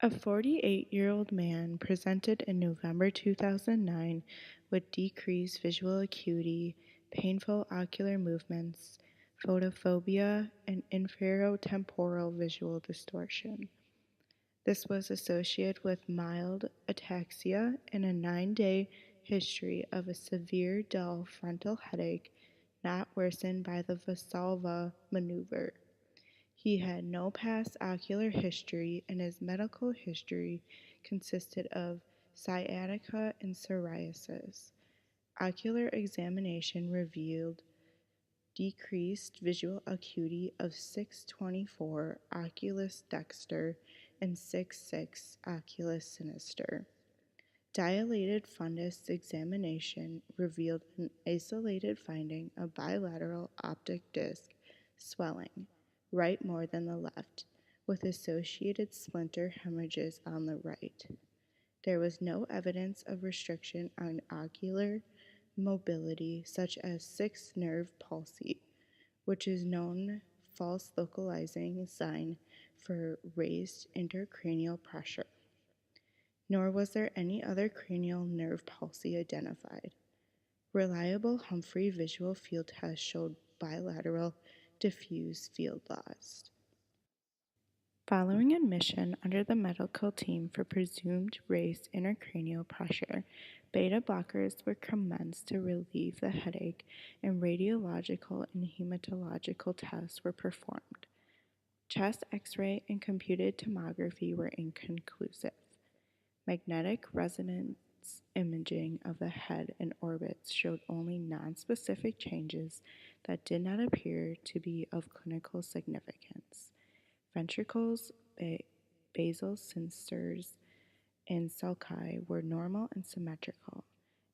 A 48-year-old man presented in November 2009 with decreased visual acuity, painful ocular movements, photophobia, and inferotemporal visual distortion. This was associated with mild ataxia and a 9-day history of a severe dull frontal headache not worsened by the Valsalva maneuver. He had no past ocular history, and his medical history consisted of sciatica and psoriasis. Ocular examination revealed decreased visual acuity of 624 oculus dexter and 6.6 oculus sinister. Dilated fundus examination revealed an isolated finding of bilateral optic disc swelling, right more than the left, with associated splinter hemorrhages on the right. There was no evidence of restriction on ocular mobility, such as sixth nerve palsy, which is known false localizing sign for raised intracranial pressure. Nor was there any other cranial nerve palsy identified. Reliable Humphrey visual field tests showed bilateral diffuse field loss. Following admission under the medical team for presumed raised intracranial pressure, beta blockers were commenced to relieve the headache, and radiological and hematological tests were performed. Chest X-ray and computed tomography were inconclusive. Magnetic resonance imaging of the head and orbits showed only nonspecific changes that did not appear to be of clinical significance. Ventricles, basal sinisters, and sulci were normal and symmetrical.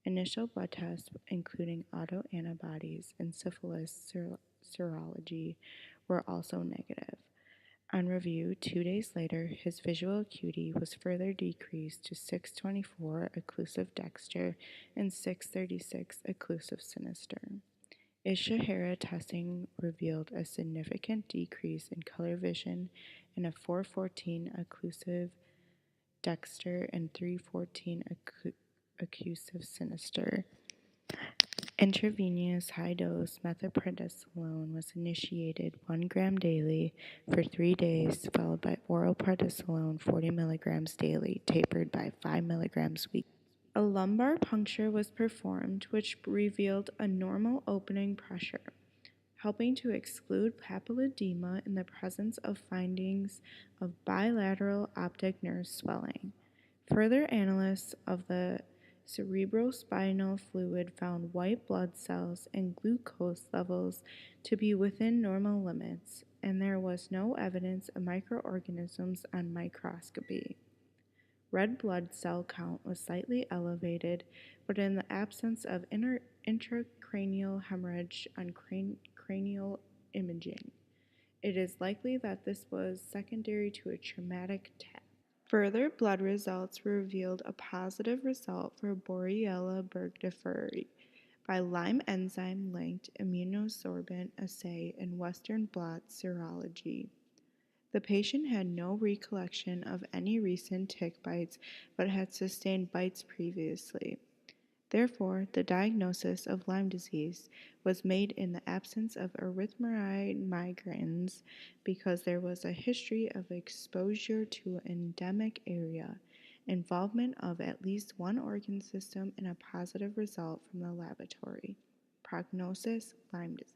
Initial blood tests, including autoantibodies and syphilis serology, were also negative. On review 2 days later, his visual acuity was further decreased to 624 occlusive dexter and 636 occlusive sinister. Ishihara testing revealed a significant decrease in color vision and a 414 occlusive dexter and 314 occlusive sinister. Intravenous high-dose methylprednisolone was initiated 1 gram daily for 3 days, followed by oral prednisolone 40 milligrams daily, tapered by 5 milligrams weekly. A lumbar puncture was performed, which revealed a normal opening pressure, helping to exclude papilledema in the presence of findings of bilateral optic nerve swelling. Further analysis of the cerebrospinal fluid found white blood cells and glucose levels to be within normal limits, and there was no evidence of microorganisms on microscopy. Red blood cell count was slightly elevated, but in the absence of intracranial hemorrhage on cranial imaging, it is likely that this was secondary to a traumatic attack. Further blood results revealed a positive result for Borrelia burgdorferi by Lyme enzyme-linked immunosorbent assay in Western blot serology. The patient had no recollection of any recent tick bites but had sustained bites previously. Therefore, the diagnosis of Lyme disease was made in the absence of erythroid migrans because there was a history of exposure to an endemic area, involvement of at least one organ system, and a positive result from the laboratory. Prognosis: Lyme disease.